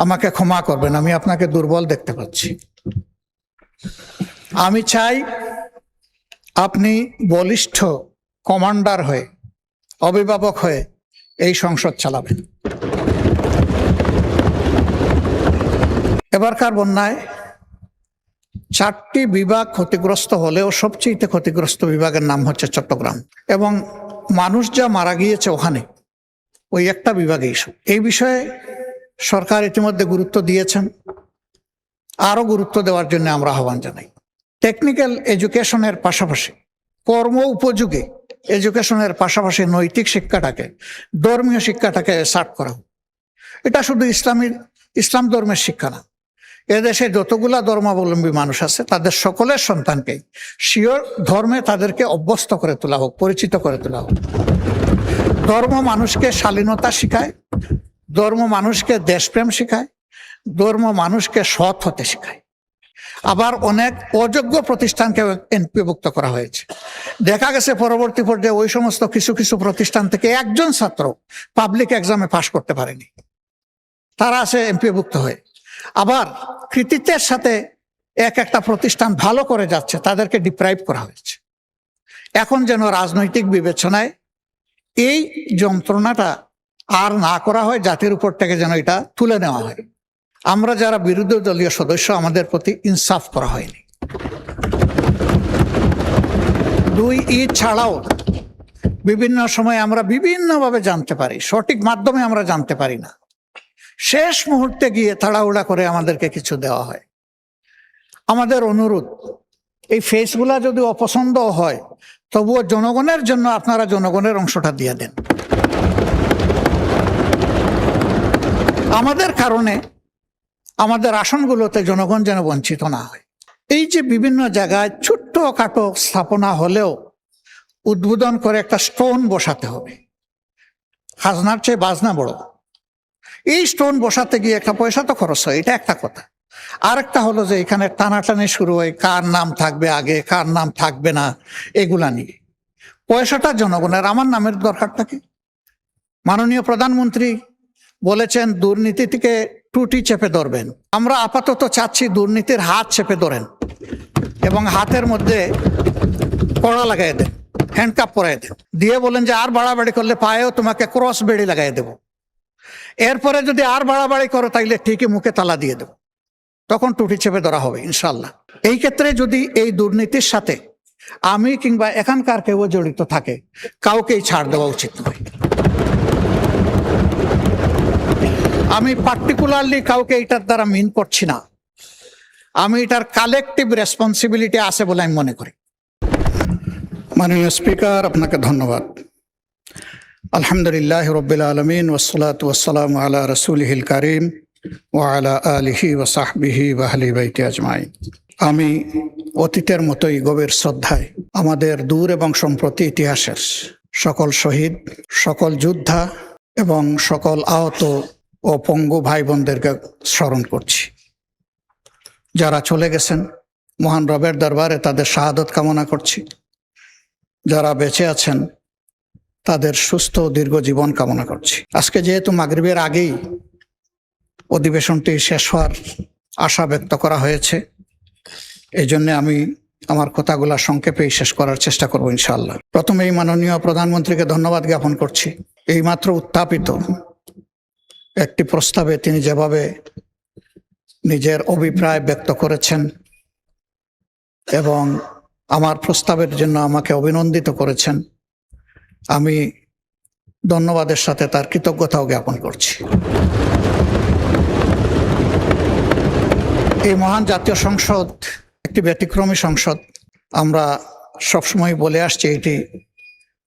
আমাকে ক্ষমা করবেন, আমি আপনাকে দুর্বল দেখতে পাচ্ছি। আমি চাই আপনি বলিষ্ঠ কমান্ডার হয়ে, অভিভাবক হয়ে এই সংসদ চালাবেন। এবারকার বন্যায় 4টি বিভাগ ক্ষতিগ্রস্ত হলেও সবচেয়ে ক্ষতিগ্রস্ত বিভাগের নাম হচ্ছে চট্টগ্রাম, এবং মানুষ যা মারা গিয়েছে ওখানে ওই একটা বিভাগেই। এই বিষয়ে সরকার ইতিমধ্যে গুরুত্ব দিয়েছেন, আরো গুরুত্ব দেওয়ার জন্য আমরা আহ্বান জানাই। টেকনিক্যাল এডুকেশনের পাশাপাশি, কর্ম উপযোগী এডুকেশনের পাশাপাশি নৈতিক শিক্ষাটাকে, ধর্মীয় শিক্ষাটাকে সার্ট করা হোক। এটা শুধু ইসলাম ধর্মের শিক্ষা না, এদেশে যতগুলা ধর্মাবলম্বী মানুষ আছে তাদের সকলের সন্তানকে শিওর ধর্মে তাদেরকে অভ্যস্ত করে তোলা হোক, পরিচিত করে তোলা হোক। ধর্ম মানুষকে শালীনতা শিখায়, ধর্ম মানুষকে দেশপ্রেম শিখায়, ধর্ম মানুষকে সৎ হতে শিখায়। আবার অনেক অযোগ্য প্রতিষ্ঠানকে এনপিভুক্ত করা হয়েছে। দেখা গেছে পরবর্তী পর্যায়ে ওই সমস্ত কিছু কিছু প্রতিষ্ঠান থেকে একজন ছাত্র পাবলিক এক্সামে পাশ করতে পারেনি, তারা আছে এমপিভুক্ত হয়ে। আবার কৃতিত্বের সাথে একটা প্রতিষ্ঠান ভালো করে যাচ্ছে, তাদেরকে ডিপ্রাইভ করা হয়েছে। এখন যেন রাজনৈতিক বিবেচনায় এই যন্ত্রণাটা আর না করা হয়, জাতির উপর থেকে যেন এটা তুলে নেওয়া হয়। আমরা যারা বিরোধী দলীয় সদস্য, আমাদের প্রতি ইনসাফ করা হয়নি। 2 ঈদ ছাড়াও বিভিন্ন সময় আমরা বিভিন্নভাবে জানতে পারি, সঠিক মাধ্যমে আমরা জানতে পারি না। শেষ মুহূর্তে গিয়ে তাড়াহুড়া করে আমাদেরকে কিছু দেওয়া হয়। আমাদের অনুরোধ, এই ফেসগুলা যদি অপছন্দ হয় তবুও জনগণের জন্য আপনারা জনগণের অংশটা দিয়ে দেন। আমাদের কারণে আমাদের আসনগুলোতে জনগণ যেন বঞ্চিত না হয়। এই যে বিভিন্ন জায়গায় ছোট্ট খাটো স্থাপনা হলেও উদ্বোধন করে একটা স্টোন বসাতে হবে, খাজনার চেয়ে বাজনা বড়। এই স্টোন বসাতে গিয়ে একটা পয়সা তো খরচ হয়, এটা একটা কথা। আরেকটা হলো যে এখানে টানাটানি শুরু হয়, কার নাম থাকবে আগে, কার নাম থাকবে না, এগুলা নিয়ে। পয়সাটা জনগণের, আমার নামের দরকারটা কি? মাননীয় প্রধানমন্ত্রী বলেছেন দুর্নীতি থেকে টুটি চেপে ধরবেন। আমরা আপাতত চাচ্ছি দুর্নীতির হাত চেপে ধরেন এবং হাতের মধ্যে কড়া লাগাই দেন, হ্যান্ডকাপ পরাই দেন, দিয়ে বলেন যে আর বাড়াবাড়ি করলে পায়েও তোমাকে ক্রস বেড়ি লাগাই দেব। এরপরে যদি আর বাড়াবাড়ি করো তাইলে ঠিকই মুখে তালা দিয়ে দেব, তখন টুটি চেপে ধরা হবে ইনশাল্লাহ। এই ক্ষেত্রে যদি এই দুর্নীতির সাথে আমি কিংবা এখানকার কেউ জড়িত থাকে, কাউকেই ছাড় দেওয়া উচিত নয়। আমি পার্টিকুলারলি কাউকে এটার দ্বারা মিন করছি না, আমি এটার কালেকটিভ রেসপন্সিবিলিটি আছে বলে আমি মনে করি। মাননীয় স্পিকার, আপনাকে ধন্যবাদ। আলহামদুলিল্লাহ রাব্বিল আলামিন ওয়াসসালাতু ওয়াসসালামু আলা রাসূলিহিল কারীম ওয়া আলা আলিহি ওয়া সাহবিহি ওয়া আহলি বাইতি আজমাইন। আমি অতীতের মতোই গভীর শ্রদ্ধায় আমাদের দূর এবং সম্প্রতি ইতিহাসের সকল শহীদ, সকল যোদ্ধা এবং সকল আহত ও পঙ্গু ভাই বোনদেরকে স্মরণ করছি। যারা চলে গেছেন, মহান রবের দরবারে তাদের শাহাদত কামনা করছি। যারা বেঁচে আছেন তাদের সুস্থ দীর্ঘ জীবন কামনা করছি। আজকে যেহেতু মাগরিবের আগেই অধিবেশনটি শেষ হওয়ার আশা ব্যক্ত করা হয়েছে, এই জন্য আমি আমার কথাগুলা সংক্ষেপেই শেষ করার চেষ্টা করব ইনশাআল্লাহ। প্রথমেই মাননীয় প্রধানমন্ত্রীকে ধন্যবাদ জ্ঞাপন করছি। এইমাত্র উত্থাপিত একটি প্রস্তাবে তিনি যেভাবে নিজের অভিপ্রায় ব্যক্ত করেছেন এবং আমার প্রস্তাবের জন্য আমাকে অভিনন্দিত করেছেন, আমি ধন্যবাদের সাথে তার কৃতজ্ঞতাও জ্ঞাপন করছি। এই মহান জাতীয় সংসদ একটি ব্যতিক্রমী সংসদ। আমরা সবসময় বলে আসছি এটি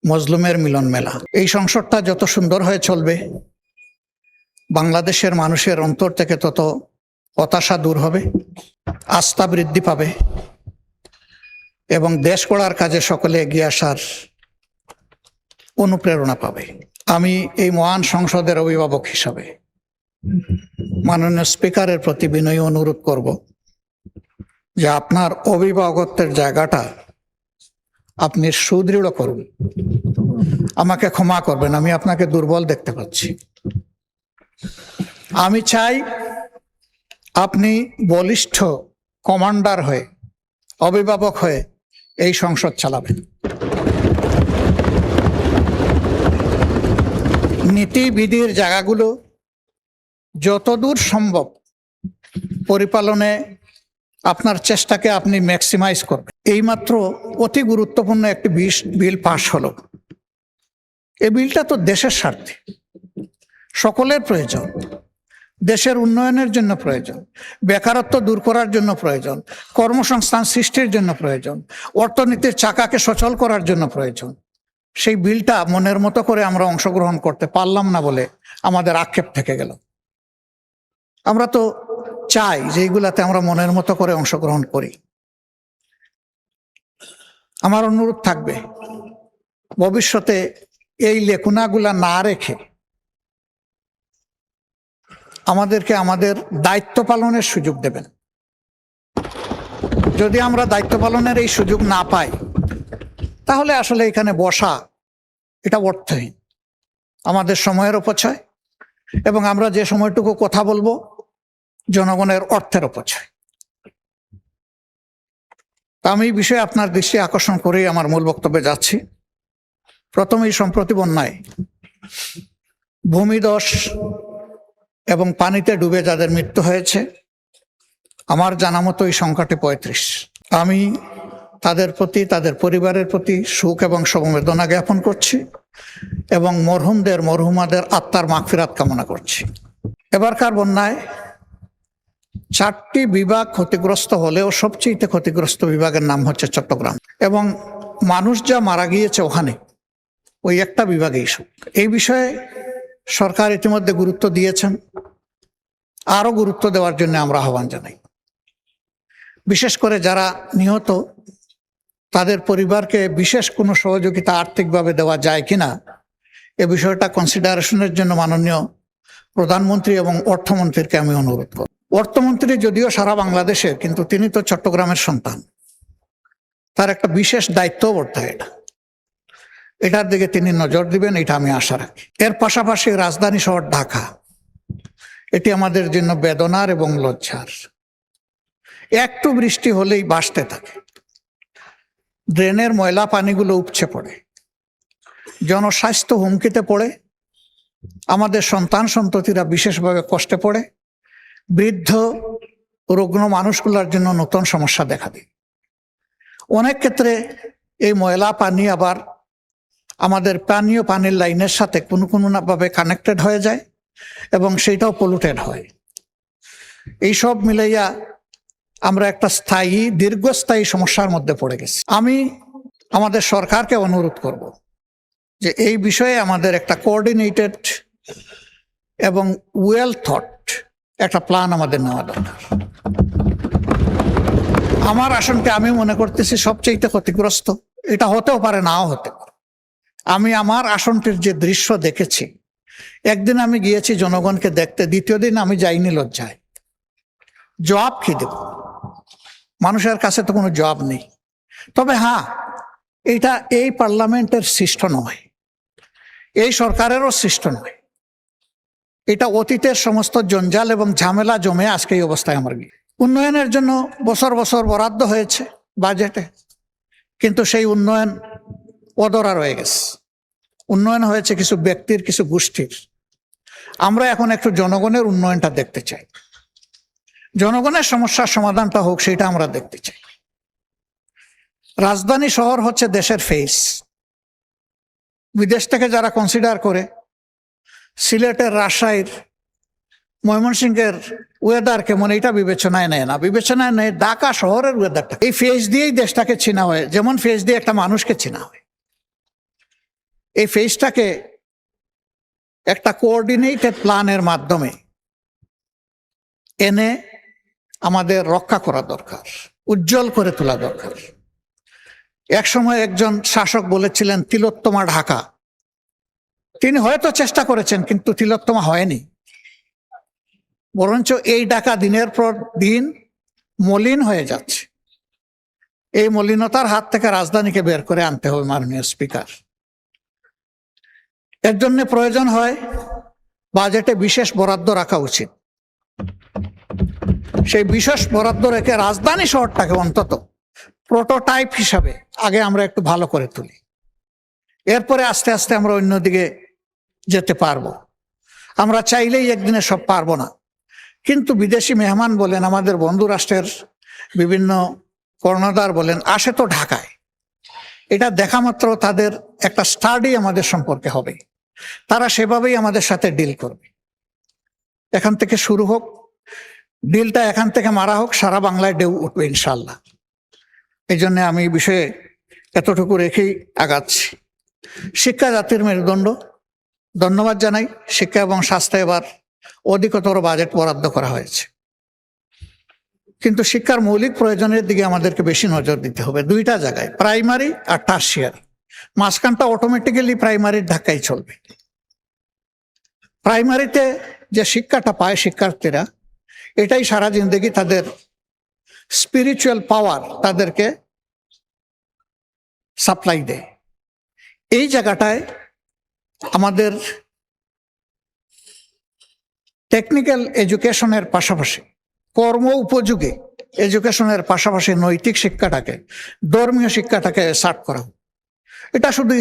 মজলুমের মিলন মেলা। এই সংসদটা যত সুন্দর হয়ে চলবে, বাংলাদেশের মানুষের অন্তর থেকে তত হতাশা দূর হবে, আস্থা বৃদ্ধি পাবে এবং দেশ গড়ার কাজে সকলে এগিয়ে আসার অনুপ্রেরণা পাবে। আমি এই মহান সংসদের অভিভাবক হিসাবে মাননীয় স্পিকারের প্রতি বিনয়ী অনুরোধ করব যে আপনার অভিভাবকত্বের জায়গাটা আপনি সুদৃঢ় করুন। আমাকে ক্ষমা করবেন, আমি আপনাকে দুর্বল দেখতে পাচ্ছি। আমি চাই আপনি বলিষ্ঠ কমান্ডার হয়ে, অভিভাবক হয়ে এই সংসদ চালাবেন। নীতিবিধির জায়গাগুলো যতদূর সম্ভব পরিপালনে আপনার চেষ্টাকে আপনি ম্যাক্সিমাইজ করবেন। এইমাত্র অতি গুরুত্বপূর্ণ একটি বিল পাশ হলো। এই বিলটা তো দেশের স্বার্থে, সকলের প্রয়োজন, দেশের উন্নয়নের জন্য প্রয়োজন, বেকারত্ব দূর করার জন্য প্রয়োজন, কর্মসংস্থান সৃষ্টির জন্য প্রয়োজন, অর্থনীতির চাকাকে সচল করার জন্য প্রয়োজন। সেই বিলটা মনের মতো করে আমরা অংশগ্রহণ করতে পারলাম না বলে আমাদের আক্ষেপ থেকে গেল। আমরা তো চাই যে এইগুলাতে আমরা মনের মতো করে অংশগ্রহণ করি। আমার অনুরোধ থাকবে, ভবিষ্যতে এই লেখুনাগুলা না রেখে আমাদেরকে আমাদের দায়িত্ব পালনের সুযোগ দেবেন। যদি আমরা দায়িত্ব পালনের এই সুযোগ না পাই, তাহলে আসলে এখানে বসা এটা অর্থহীন, আমাদের সময়ের অপচয়, এবং আমরা যে সময়টুকু কথা বলবো জনগণের অর্থের অপচয়। আমি এই বিষয়ে আপনার দৃষ্টি আকর্ষণ করেই আমার মূল বক্তব্যে যাচ্ছি। প্রথমেই সম্প্রতি বন্যায় ভূমিধস এবং পানিতে ডুবে যাদের মৃত্যু হয়েছে, আমার জানা মতো এই সংখ্যাটি ৩৫। আমি তাদের প্রতি, তাদের পরিবারের প্রতি শোক এবং সমবেদনা জ্ঞাপন করছি এবং মরহুমাদের আত্মার মাগফিরাত কামনা করছি। এবারকার বন্যায় 4টি বিভাগ ক্ষতিগ্রস্ত হলেও সবচেয়ে ক্ষতিগ্রস্ত বিভাগের নাম হচ্ছে চট্টগ্রাম, এবং মানুষ যা মারা গিয়েছে ওখানে ওই একটা বিভাগেই। এই বিষয়ে সরকার ইতিমধ্যে গুরুত্ব দিয়েছেন, আরো গুরুত্ব দেওয়ার জন্য আমরা আহ্বান জানাই। বিশেষ করে যারা নিহত তাদের পরিবারকে বিশেষ কোনো সহযোগিতা আর্থিকভাবে দেওয়া যায় কিনা এ বিষয়টা কনসিডারেশনের জন্য মাননীয় প্রধানমন্ত্রী এবং অর্থমন্ত্রীকে আমি অনুরোধ করব। অর্থমন্ত্রী যদিও সারা বাংলাদেশের, কিন্তু তিনি তো চট্টগ্রামের সন্তান, তার একটা বিশেষ দায়িত্ব বর্তায় এটার দিকে তিনি নজর দিবেন, এটা আমি আশা রাখি। এর পাশাপাশি রাজধানী শহর ঢাকা, এটি আমাদের জন্য বেদনার এবং লজ্জার। একটু বৃষ্টি হলেই ভাসতে থাকে, ড্রেনের ময়লা পানিগুলো উপচে পড়ে, জনস্বাস্থ্য হুমকিতে পড়ে, আমাদের সন্তান সন্ততিরা বিশেষভাবে কষ্টে পড়ে, বৃদ্ধ রুগ্ন মানুষগুলোর জন্য নতুন সমস্যা দেখা দেয়। অনেক ক্ষেত্রে এই ময়লা পানি আবার আমাদের পানীয় পানির লাইনের সাথে কোনো ভাবে কানেক্টেড হয়ে যায় এবং সেইটাও পলুটেড হয়। এইসব মিলাইয়া আমরা একটা দীর্ঘস্থায়ী সমস্যার মধ্যে পড়ে গেছি। আমি আমাদের সরকারকে অনুরোধ করব যে এই বিষয়ে আমাদের একটা কোঅর্ডিনেটেড এবং ওয়েল থট একটা প্ল্যান আমাদের নেওয়া দরকার। আমার আসনকে আমি মনে করতেছি সবচেয়ে ক্ষতিগ্রস্ত। এটা হতেও পারে, নাও হতে পারে। আমি আমার আসনটির যে দৃশ্য দেখেছি, একদিন আমি গিয়েছি জনগণকে দেখতে, দ্বিতীয় দিন আমি যাইনি লজ্জায়। জবাব কি দেব? মানুষের কাছে তো কোনো জবাব নেই। তবে হ্যাঁ, এটা এই পার্লামেন্টের সৃষ্ট নয়, এই সরকারেরও সৃষ্ট নয়। এটা অতীতের সমস্ত জঞ্জাল এবং ঝামেলা জমে আজকে এই অবস্থায় আমার গিয়ে। উন্নয়নের জন্য বছর বছর বরাদ্দ হয়েছে বাজেটে, কিন্তু সেই উন্নয়ন অধরা রয়ে গেছে। উন্নয়ন হয়েছে কিছু ব্যক্তির, কিছু গোষ্ঠীর। আমরা এখন একটু জনগণের উন্নয়নটা দেখতে চাই, জনগণের সমস্যার সমাধানটা হোক, সেটা আমরা দেখতে চাই। রাজধানী শহর হচ্ছে দেশের ফেস। বিদেশ থেকে যারা কনসিডার করে সিলেটের, রাজশাহীর, ময়মনসিংহের ওয়েদারকে মনে এটা বিবেচনায় নেয় না, বিবেচনায় নেয় ঢাকা শহরের ওয়েদারটা। এই ফেস দিয়েই দেশটাকে চেনা হয়, যেমন ফেস দিয়ে একটা মানুষকে চেনা হয়। এই ফেসটাকে একটা কোঅর্ডিনেটেড প্ল্যানের মাধ্যমে এনে আমাদের রক্ষা করা দরকার, উজ্জ্বল করে তোলা দরকার। একসময় একজন শাসক বলেছিলেন তিলোত্তমা ঢাকা। তিনি হয়তো চেষ্টা করেছেন, কিন্তু তিলোত্তমা হয়নি। বরঞ্চ এই ঢাকা দিনের পর দিন মলিন হয়ে যাচ্ছে। এই মলিনতার হাত থেকে রাজধানীকে বের করে আনতে হবে মাননীয় স্পিকার। এর জন্য প্রয়োজন হয় বাজেটে বিশেষ বরাদ্দ রাখা উচিত। সেই বিশেষ বরাদ্দ রেখে রাজধানী শহরটাকে অন্তত প্রোটোটাইপ হিসাবে আগে আমরা একটু ভালো করে তুলি, এরপরে আস্তে আস্তে আমরা অন্যদিকে যেতে পারবো। আমরা চাইলেই একদিনে সব পারবো না, কিন্তু বিদেশি মেহমান বলেন, আমাদের বন্ধু রাষ্ট্রের বিভিন্ন কর্ণধার বলেন, আসে তো ঢাকায়, এটা দেখা মাত্র তাদের একটা স্টাডি আমাদের সম্পর্কে হবে, তারা সেভাবেই আমাদের সাথে ডিল করবে। এখান থেকে শুরু হোক, ডিলটা এখান থেকে মারা হোক, সারা বাংলায় ঢেউ উঠবে ইনশাল্লাহ। এই জন্য আমি এই বিষয়ে এতটুকু রেখেই আগাচ্ছি। শিক্ষা জাতির মেরুদণ্ড, ধন্যবাদ জানাই। শিক্ষা এবং স্বাস্থ্যে এবার অধিকতর বাজেট বরাদ্দ করা হয়েছে, কিন্তু শিক্ষার মৌলিক প্রয়োজনের দিকে আমাদেরকে বেশি নজর দিতে হবে। দুইটা জায়গায়, প্রাইমারি আর টার্সিয়ারি। মাঝখানটা অটোমেটিক্যালি প্রাইমারির ধাক্কাই চলবে। প্রাইমারিতে যে শিক্ষাটা পায় শিক্ষার্থীরা, এটাই সারা জিন্দগি তাদের স্পিরিচুয়াল পাওয়ার তাদেরকে সাপ্লাই দেয়। এই জায়গাটায় আমাদের টেকনিক্যাল এডুকেশনের পাশাপাশি, কর্ম উপযোগী এডুকেশনের পাশাপাশি নৈতিক শিক্ষাটাকে, ধর্মীয় শিক্ষাটাকে সার্ট করা হোক। এটা শুধু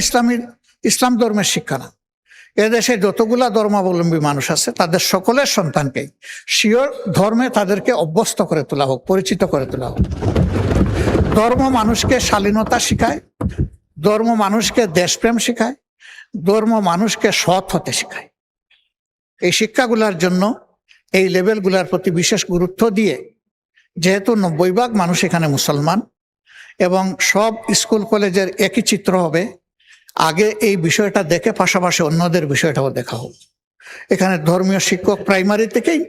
ইসলাম ধর্মের শিক্ষা না, এদেশে যতগুলা ধর্মাবলম্বী মানুষ আছে তাদের সকলের সন্তানকে শিওর ধর্মে তাদেরকে অভ্যস্ত করে তোলা হোক, পরিচিত করে তোলা হোক। ধর্ম মানুষকে শালীনতা শিখায়, ধর্ম মানুষকে দেশপ্রেম শিখায়, ধর্ম মানুষকে সৎ হতে শিখায়। এই শিক্ষাগুলার জন্য এই লেভেলগুলার প্রতি বিশেষ গুরুত্ব দিয়ে, যেহেতু 90% মানুষ এখানে মুসলমান এবং সব স্কুল কলেজের একই চিত্র হবে, আগে এই বিষয়টা দেখে পাশাপাশি অন্যদের বিষয়টাও দেখা হোক। এখানে ধর্মীয় শিক্ষক প্রাইমারি থেকেই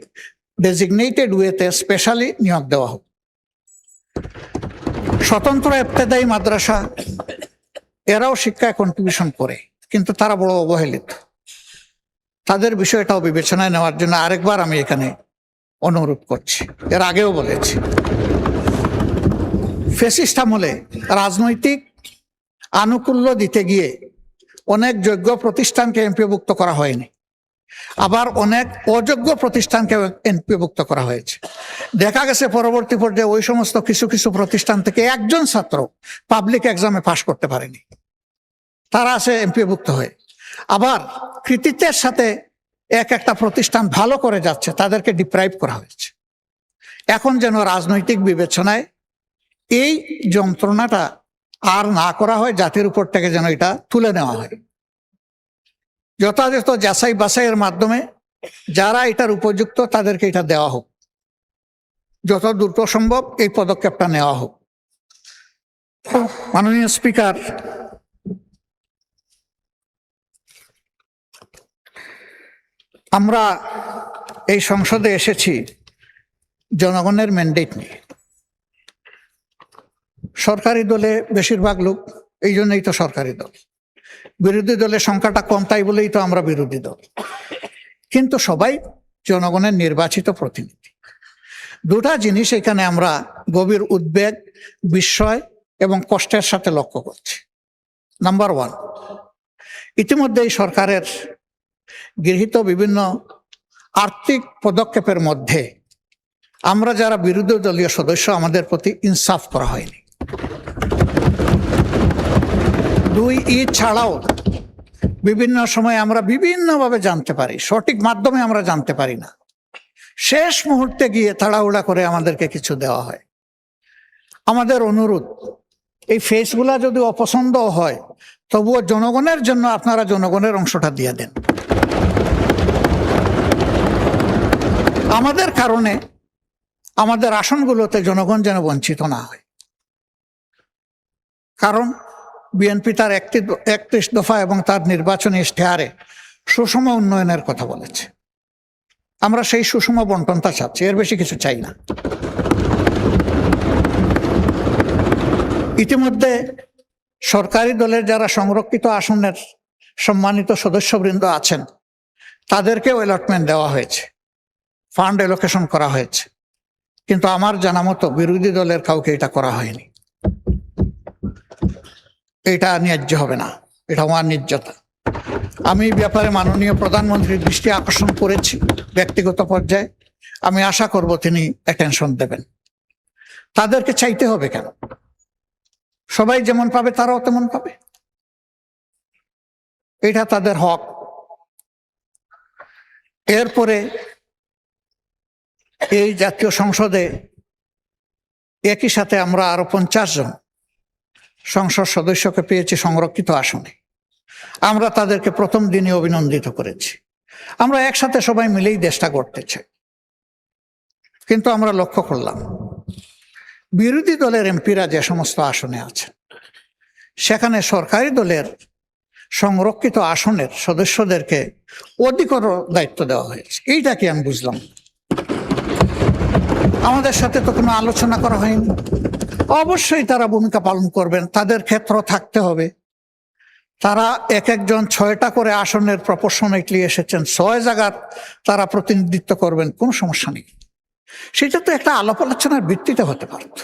ডেজিগনেটেড ওয়েতে স্পেশালি নিয়োগ দেওয়া হোক। স্বতন্ত্র ইবতেদায়ী মাদ্রাসা, এরাও শিক্ষায় কন্ট্রিবিউশন করে, কিন্তু তারা বড় অবহেলিত। তাদের বিষয়টাও বিবেচনায় নেওয়ার জন্য আরেকবার আমি এখানে অনুরোধ করছি। এর আগেও বলেছি, ফ্যাসিস্ট আমলে রাজনৈতিক আনুকূল্য দিতে গিয়ে অনেক যোগ্য প্রতিষ্ঠানকে এমপিভুক্ত করা হয়নি, আবার অনেক অযোগ্য প্রতিষ্ঠানকে এমপিভুক্ত করা হয়েছে। দেখা গেছে পরবর্তী পর্যায়ে ওই সমস্ত কিছু কিছু প্রতিষ্ঠান থেকে একজন ছাত্র পাবলিক এক্সামে পাশ করতে পারেনি, তারা আছে এমপিভুক্ত হয়ে। আবার কৃতিত্বের সাথে একটা প্রতিষ্ঠান ভালো করে যাচ্ছে, তাদেরকে ডিপ্রাইভ করা হয়েছে। এখন যেন রাজনৈতিক বিবেচনায় এই যন্ত্রণাটা আর না করা হয়, জাতির উপর থেকে যেন এটা তুলে নেওয়া হয়। যথাযথ যাচাই বাছাইয়ের মাধ্যমে যারা এটার উপযুক্ত তাদেরকে এটা দেওয়া হোক, যত দ্রুত সম্ভব এই পদক্ষেপটা নেওয়া হোক। মাননীয় স্পিকার, আমরা এই সংসদে এসেছি জনগণের ম্যান্ডেট নিয়ে। সরকারি দলে বেশিরভাগ লোক, এই জন্যই তো সরকারি দল। বিরোধী দলের সংখ্যাটা কম, তাই বলেই তো আমরা বিরোধী দল, কিন্তু সবাই জনগণের নির্বাচিত প্রতিনিধি। দুটা জিনিস এখানে আমরা গভীর উদ্বেগ, বিস্ময় এবং কষ্টের সাথে লক্ষ্য করছি। নাম্বার 1, ইতিমধ্যে এই সরকারের গৃহীত বিভিন্ন আর্থিক পদক্ষেপের মধ্যে আমরা যারা বিরোধী দলীয় সদস্য, আমাদের প্রতি ইনসাফ করা হয়নি। 2, ঈদ ছাড়াও বিভিন্ন সময় আমরা বিভিন্নভাবে জানতে পারি, সঠিক মাধ্যমে আমরা জানতে পারি না, শেষ মুহূর্তে গিয়ে তাড়াহুড়া করে আমাদেরকে কিছু দেওয়া হয়। আমাদের অনুরোধ, এই ফেসগুলা যদি অপছন্দ হয় তবুও জনগণের জন্য আপনারা জনগণের অংশটা দিয়ে দেন। আমাদের কারণে আমাদের আসনগুলোতে জনগণ যেন বঞ্চিত না হয়। কারণ বিএনপি তার 31 দফা এবং তার নির্বাচনী ইশতেহারে সুষম উন্নয়নের কথা বলেছে। আমরা সেই সুষম বন্টনটা চাচ্ছি, এর বেশি কিছু চাই না। ইতিমধ্যে সরকারি দলের যারা সংরক্ষিত আসনের সম্মানিত সদস্যবৃন্দ আছেন, তাদেরকেও অ্যালটমেন্ট দেওয়া হয়েছে, ফান্ড অ্যালোকেশন করা হয়েছে, কিন্তু আমার জানা মতো বিরোধী দলের কাউকে এটা করা হয়নি। এটা ন্যায্য হবে না, এটা অন্যায্যতা। আমি ব্যাপারে মাননীয় প্রধানমন্ত্রীর দৃষ্টি আকর্ষণ করেছি ব্যক্তিগত পর্যায়ে। আমি আশা করব তিনি অ্যাটেনশন দেবেন। তাদেরকে চাইতে হবে কেন? সবাই যেমন পাবে তারাও তেমন পাবে, এটা তাদের হক। এরপরে এই জাতীয় সংসদে একই সাথে আমরা আরো 50 জন সংসদ সদস্যকে পেয়েছি সংরক্ষিত আসনে। আমরা তাদেরকে প্রথম দিনে অভিনন্দিত করেছি। আমরা একসাথে সবাই মিলেই দেশটা গড়তে চাই। কিন্তু আমরা লক্ষ্য করলাম বিরোধী দলের এমপিরা যে সমস্ত আসনে আছেন, সেখানে সরকারি দলের সংরক্ষিত আসনের সদস্যদেরকে অধিকতর দায়িত্ব দেওয়া হয়েছে। এইটা কি আমি বুঝলাম। আমাদের সাথে তো কোনো আলোচনা করা হয়নি। অবশ্যই তারা ভূমিকা পালন করবেন, তাদের ক্ষেত্র থাকতে হবে। তারা এক একজন 6টা করে আসনের প্রপোর্শনেটলি এসেছেন, 6 জায়গার তারা প্রতিনিধিত্ব করবেন, কোনো সমস্যা নেই। সেটা তো একটা আলাপ আলোচনার ভিত্তিতে হতে পারত।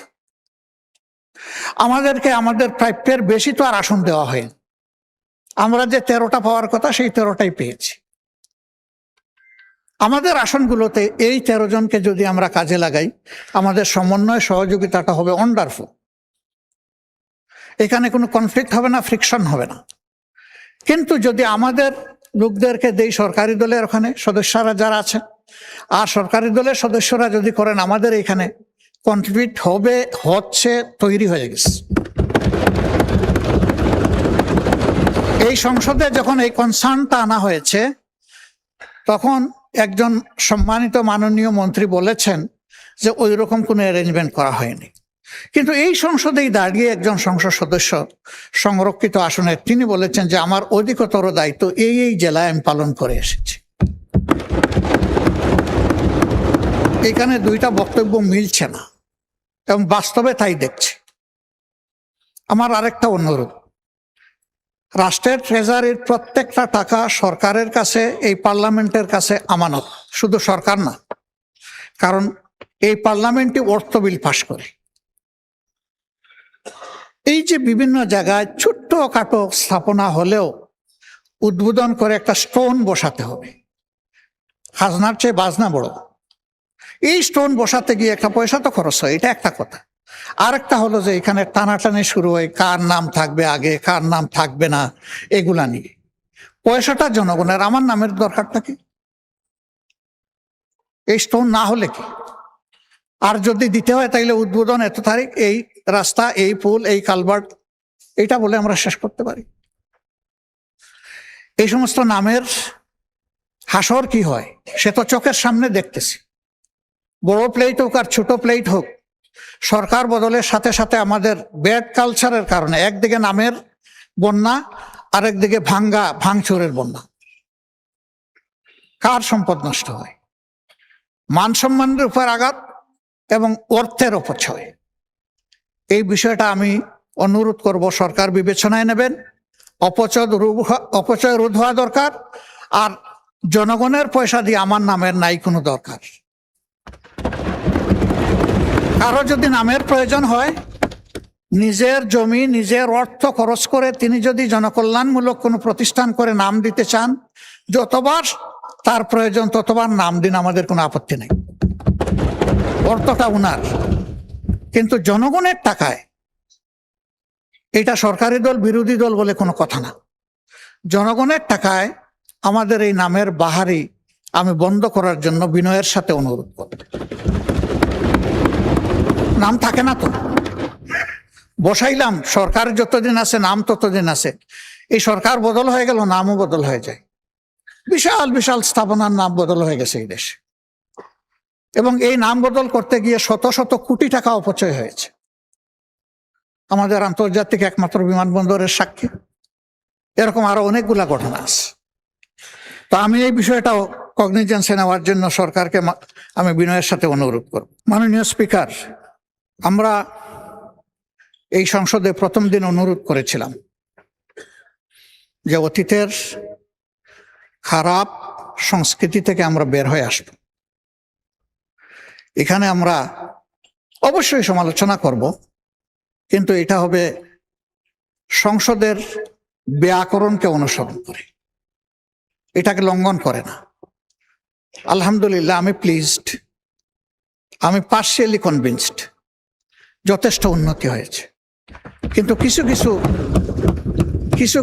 আমাদেরকে আমাদের প্রাপ্যের বেশি তো আর আসন দেওয়া হয়নি। আমরা যে 13টা পাওয়ার কথা সেই 13টাই পেয়েছি। আমাদের আসনগুলোতে এই 13 জনকে যদি আমরা কাজে লাগাই, আমাদের সমন্বয় সহযোগিতাটা হবে ওয়ান্ডারফুল। এখানে কোনো কনফ্লিক্ট হবে না, ফ্রিকশন হবে না। কিন্তু যদি আমাদের লোকদেরকে দেই সরকারি দলের ওখানে সদস্যরা যারা আছেন, আর সরকারি দলের সদস্যরা যদি করেন আমাদের এখানে, কনফ্লিক্ট হবে, হচ্ছে, তৈরি হয়ে গেছে। এই সংসদে যখন এই কনসার্নটা আনা হয়েছে, তখন একজন সম্মানিত মাননীয় মন্ত্রী বলেছেন যে ওই রকম কোনো অ্যারেঞ্জমেন্ট করা হয়নি। কিন্তু এই সংসদেই দাঁড়িয়ে একজন সংসদ সদস্য সংরক্ষিত আসনের তিনি বলেছেন যে আমার অধিকতর দায়িত্ব এই এই জেলায় আমি পালন করে এসেছি। এখানে দুইটা বক্তব্য মিলছে না এবং বাস্তবে তাই দেখছি। আমার আরেকটা অনুরোধ, রাষ্ট্রের ট্রেজারির প্রত্যেকটা টাকা সরকারের কাছে, এই পার্লামেন্টের কাছে আমানত। শুধু সরকার না, কারণ এই পার্লামেন্টই অর্থ বিল পাশ করে। এই যে বিভিন্ন জায়গায় ছোট্ট খাটো স্থাপনা হলেও উদ্বোধন করে একটা স্টোন বসাতে হবে, খাজনার চেয়ে বাজনা বড়। এই স্টোন বসাতে গিয়ে একটা পয়সা তো খরচ হয়, এটা একটা কথা। আরেকটা হলো যে এখানে টানাটানি শুরু হয়, কার নাম থাকবে আগে, কার নাম থাকবে না, এগুলা নিয়ে। পয়সাটা জনগণের, আমার নামের দরকারটা কি? এই স্টোন না হলে কি? আর যদি দিতে হয় তাইলে উদ্বোধন এত তারিখ, এই রাস্তা, এই পুল, এই কালভার্ট, এটা বলে আমরা শেষ করতে পারি। এই সমস্ত নামের হাসর কি হয় সে তো চোখের সামনে দেখতেছি। বড় প্লেট হোক আর ছোট প্লেট হোক, সরকার বদলের সাথে সাথে আমাদের ব্যাড কালচারের কারণে একদিকে নামের বন্যা, আরেকদিকে ভাঙচুরের বন্যা। কার সম্পদ নষ্ট হয়, মান সম্মানের উপর আঘাত এবং অর্থের অপচয়। এই বিষয়টা আমি অনুরোধ করব সরকার বিবেচনায় নেবেন। অপচয় রোধ হওয়া দরকার। আর জনগণের পয়সা দিয়ে আমার নামের নাই কোনো দরকার। কারো যদি নামের প্রয়োজন হয়, নিজের জমি, নিজের অর্থ খরচ করে তিনি যদি জনকল্যাণমূলক কোনো প্রতিষ্ঠান করে নাম দিতে চান, যতবার তার প্রয়োজন ততবার নাম দিন, আমাদের কোনো আপত্তি নেই। অর্থটা উনার, কিন্তু জনগণের টাকায়। এটা সরকারি দল বিরোধী দল বলে কোনো কথা না। জনগণের টাকায় আমাদের এই নামের বাহারি আমি বন্ধ করার জন্য বিনয়ের সাথে অনুরোধ করব। নাম থাকে না তো, বসাইলাম, সরকার যতদিন আছে নাম ততদিন আছে। এই সরকার বদল হয়ে গেল, নামও বদল হয়ে যায়। বিশাল বিশাল স্থাপনার নাম বদল হয়ে গেছে এই দেশে, এবং এই নাম বদল করতে গিয়ে শত শত কোটি টাকা অপচয় হয়েছে। আমাদের আন্তর্জাতিক একমাত্র বিমানবন্দরের সাক্ষী। এরকম আরো অনেকগুলা ঘটনা আছে। তো আমি এই বিষয়টাও কগনিজেন্সে নেওয়ার জন্য সরকারকে আমি বিনয়ের সাথে অনুরোধ করব। মাননীয় স্পিকার, আমরা এই সংসদে প্রথম দিন অনুরোধ করেছিলাম যে অতীতের খারাপ সংস্কৃতি থেকে আমরা বের হয়ে আসব। এখানে আমরা অবশ্যই সমালোচনা করব, কিন্তু এটা হবে সংসদের ব্যাকরণকে অনুসরণ করে, এটাকে লঙ্ঘন করে না। আলহামদুলিল্লাহ, আমি প্লিজড আমি পার্শিয়ালি কনভিন্সড যথেষ্ট উন্নতি হয়েছে, কিন্তু কিছু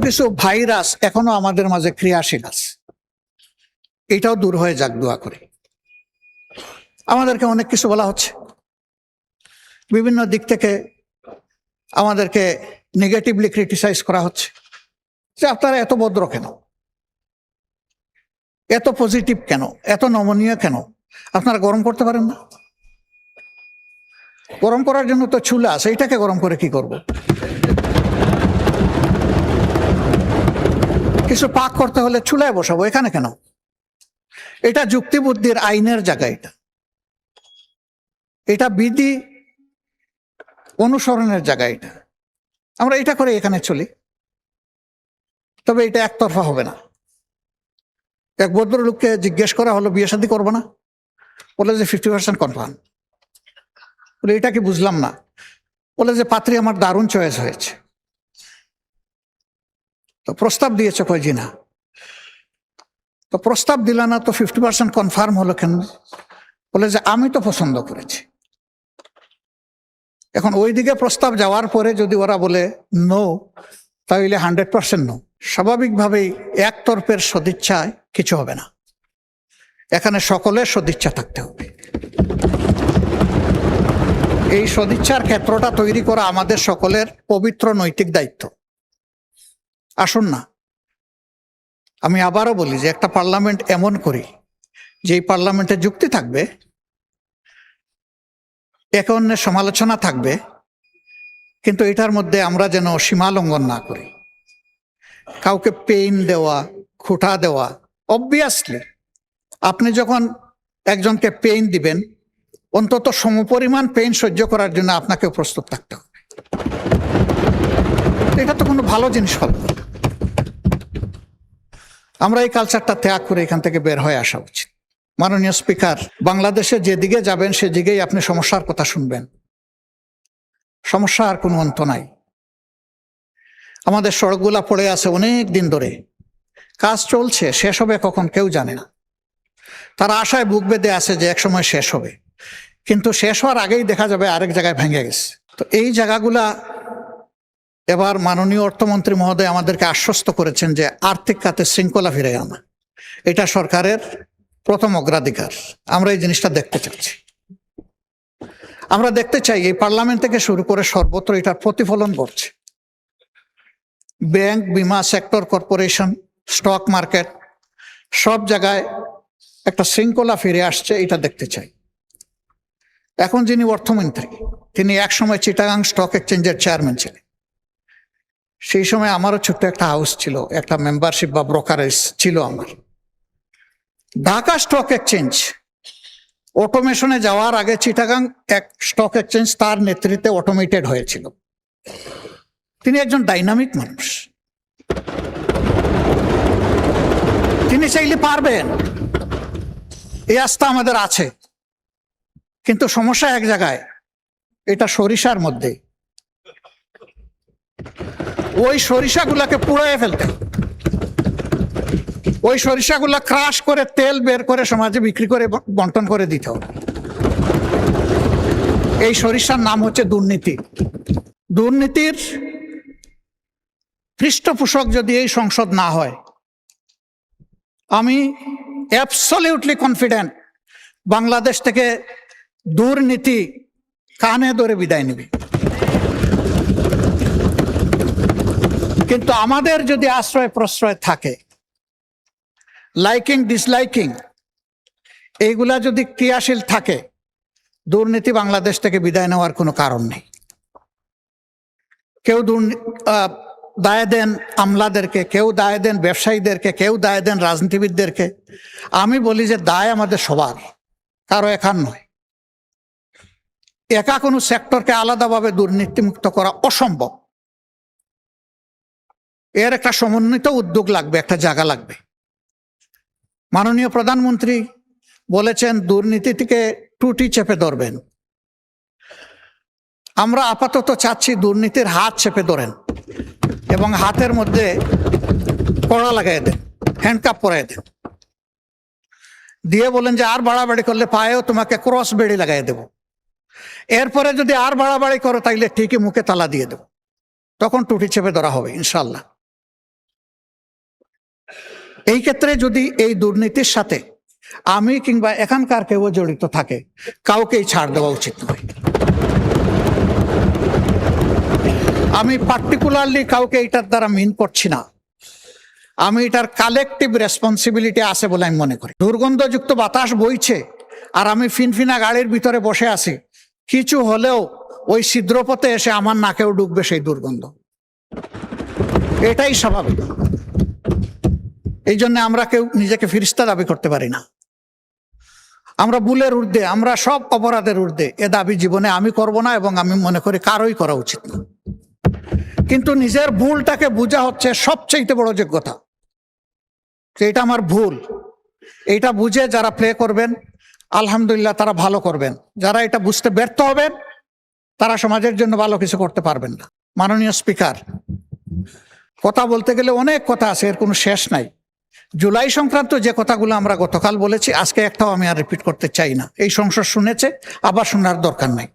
কিছু ভাইরাস এখনো আমাদের মাঝে ক্রিয়াশীল আছে। এটাও দূর হয়ে যাক দোয়া করি। আমাদেরকে অনেক কিছু বলা হচ্ছে, বিভিন্ন দিক থেকে আমাদেরকে নেগেটিভলি ক্রিটিসাইজ করা হচ্ছে যে আপনারা এত ভদ্র কেন, এত পজিটিভ কেন, এত নমনীয় কেন, আপনারা গরম করতে পারেন না? গরম করার জন্য তো চুলা আছে, এটাকে গরম করে কি করব? কিছু পাক করতে হলে চুলায় বসাবো, এখানে কেন? এটা যুক্তি বুদ্ধির আইনের জায়গা, এটা বিধি অনুসরণের জায়গা। আমরা এটা করে এখানে চলি, তবে এটা একতরফা হবে না। এক ভদ্রলোককে জিজ্ঞেস করা হলো বিয়ে শাদী করবো না, বলে যে 50% কনফার্ম। বলে এটা কি বুঝলাম না। বলে যে পাত্রী আমার দারুণ চয়েস হয়েছে। তো প্রস্তাব দিয়েছে, কয় জি না। তো প্রস্তাব দিল না, তো 50% কনফার্ম হলো কেন? বলে যে আমি তো পছন্দ করেছি। এখন ওইদিকে প্রস্তাব যাওয়ার পরে যদি ওরা বলে নো, তাহলে 100% নো। স্বাভাবিকভাবেই একতরফের সদিচ্ছায় কিছু হবে না, এখানে সকলের সদিচ্ছা থাকতে হবে। এই সদিচ্ছার ক্ষেত্রটা তৈরি করা আমাদের সকলের পবিত্র নৈতিক দায়িত্ব। আসুন না, আমি আবারও বলি যে একটা পার্লামেন্ট এমন করি যে এই পার্লামেন্টে যুক্তি থাকবে, একে অন্যের সমালোচনা থাকবে, কিন্তু এটার মধ্যে আমরা যেন সীমা লঙ্ঘন না করি। কাউকে পেইন দেওয়া, খোঁটা দেওয়া, অবভিয়াসলি আপনি যখন একজনকে পেইন দিবেন, অন্তত সমপরিমাণ পেইন সহ্য করার জন্য আপনাকেও প্রস্তুত থাকতে হবে। এটা তো কোনো ভালো জিনিস হবে না। আমরা এই কালচারটা ত্যাগ করে এখান থেকে বের হয়ে আসা উচিত। মাননীয় স্পিকার, বাংলাদেশে যেদিকে যাবেন সেদিকেই আপনি সমস্যার কথা শুনবেন। সমস্যা আর কোনো অন্ত নাই। আমাদের সড়কগুলা পড়ে আছে অনেক দিন ধরে, কাজ চলছে, শেষ হবে কখন কেউ জানে না। তারা আশায় বুক বেঁধে আছে যে এক সময় শেষ হবে, কিন্তু শেষ হওয়ার আগেই দেখা যাবে আরেক জায়গায় ভেঙে গেছে। তো এই জায়গাগুলা এবার মাননীয় অর্থমন্ত্রী মহোদয় আমাদেরকে আশ্বস্ত করেছেন যে আর্থিক খাতে শৃঙ্খলা ফিরে আনা, এটা সরকারের প্রথম অগ্রাধিকার। আমরা এই জিনিসটা দেখতে চাচ্ছি। আমরা দেখতে চাই এই পার্লামেন্ট থেকে শুরু করে সর্বত্র এটার প্রতিফলন ঘটছে। ব্যাংক, বিমা সেক্টর, কর্পোরেশন, স্টক মার্কেট, সব জায়গায় একটা শৃঙ্খলা ফিরে আসছে, এটা দেখতে চাই। এখন যিনি অর্থমন্ত্রী, তিনি একসময় চিটাগাং স্টক এক্সচেঞ্জের চেয়ারম্যান ছিলেন। সেই সময় আমারও ছোট্ট একটা হাউস ছিল, একটা মেম্বারশিপ বা ব্রোকারেজ ছিল আমার। ঢাকা স্টক এক্সচেঞ্জ অটোমেশনে যাওয়ার আগে চিটাগাং এক স্টক এক্সচেঞ্জ তার নেতৃত্বে অটোমেটেড হয়েছিল। তিনি একজন ডাইনামিক মানুষ, তিনি চাইলে পারবেন, এই আস্থা আমাদের আছে। কিন্তু সমস্যা এক জায়গায়, এটা সরিষার মধ্যে। ওই সরিষাগুলাকে পুড়িয়ে ফেলতে, ওই সরিষাগুলা ক্রাশ করে তেল বের করে সমাজে বিক্রি করে বন্টন করে দিতে হবে। এই সরিষার নাম হচ্ছে দুর্নীতি। দুর্নীতির পৃষ্ঠপোষক যদি এই সংসদ না হয়, আমি অ্যাবসলিউটলি কনফিডেন্ট বাংলাদেশ থেকে দুর্নীতি কানে ধরে বিদায় নেবে। কিন্তু আমাদের যদি আশ্রয় প্রশ্রয় থাকে, লাইকিং ডিসলাইকিং এইগুলা যদি ক্রিয়াশীল থাকে, দুর্নীতি বাংলাদেশ থেকে বিদায় নেওয়ার কোনো কারণ নেই। কেউ দায় দেন আমলাদেরকে, কেউ দায় দেন ব্যবসায়ীদেরকে, কেউ দায় দেন রাজনীতিবিদদেরকে। আমি বলি যে দায় আমাদের সবার, কারো একার নয়। একা কোনো সেক্টরকে আলাদাভাবে দুর্নীতিমুক্ত করা অসম্ভব। এর একটা সমন্বিত উদ্যোগ লাগবে, একটা জায়গা লাগবে। মাননীয় প্রধানমন্ত্রী বলেছেন দুর্নীতি থেকে টুটি চেপে ধরবেন। আমরা আপাতত চাচ্ছি দুর্নীতির হাত চেপে ধরেন এবং হাতের মধ্যে কড়া লাগাই দেন, হ্যান্ডকাপ পরাই দেন। দিয়ে বলেন যে আর বাড়াবাড়ি করলে পায়েও তোমাকে ক্রস বেড়ি লাগাই দেব, এরপরে যদি আর বাড়াবাড়ি করো তাইলে ঠিকই মুখে তালা দিয়ে দেব, তখন টুটি চেপে ধরা হবে ইনশাল্লাহ। এই ক্ষেত্রে যদি এই দুর্নীতির সাথে আমি কিংবা এখানকার কেউ জড়িত থাকে, কাউকেই ছাড় দেওয়া উচিত নয়। আমি পার্টিকুলারলি কাউকে এটার দ্বারা মিন করছি না, আমি এটার কালেকটিভ রেসপন্সিবিলিটি আছে বলে আমি মনে করি। দুর্গন্ধযুক্ত বাতাস বইছে আর আমি ফিনফিনা গাড়ির ভিতরে বসে আছি, কিছু হলেও ওই ছিদ্রপথে এসে আমার নাকেও ঢুকবে সেই দুর্গন্ধ, এটাই স্বাভাবিক। এই জন্য আমরা কেউ নিজেকে ফিরিস্তা দাবি করতে পারি না। আমরা ভুলের ঊর্ধ্বে, আমরা সব অপরাধের ঊর্ধ্বে, এ দাবি জীবনে আমি করব না এবং আমি মনে করি কারোই করা উচিত না। কিন্তু নিজের ভুলটাকে বোঝা হচ্ছে সবচেয়ে বড় যোগ্যতা। এটা আমার ভুল, এইটা বুঝে যারা প্লে করবেন আলহামদুলিল্লাহ তারা ভালো করবেন, যারা এটা বুঝতে ব্যর্থ হবেন তারা সমাজের জন্য ভালো কিছু করতে পারবেন না। মাননীয় স্পিকার, কথা বলতে গেলে অনেক কথা আছে, এর কোনো শেষ নাই। জুলাই সংক্রান্ত যে কথাগুলো আমরা গতকাল বলেছি, আজকে একটাও আমি আর রিপিট করতে চাই না। এই সংসদ শুনেছে, আবার শোনার দরকার নাই।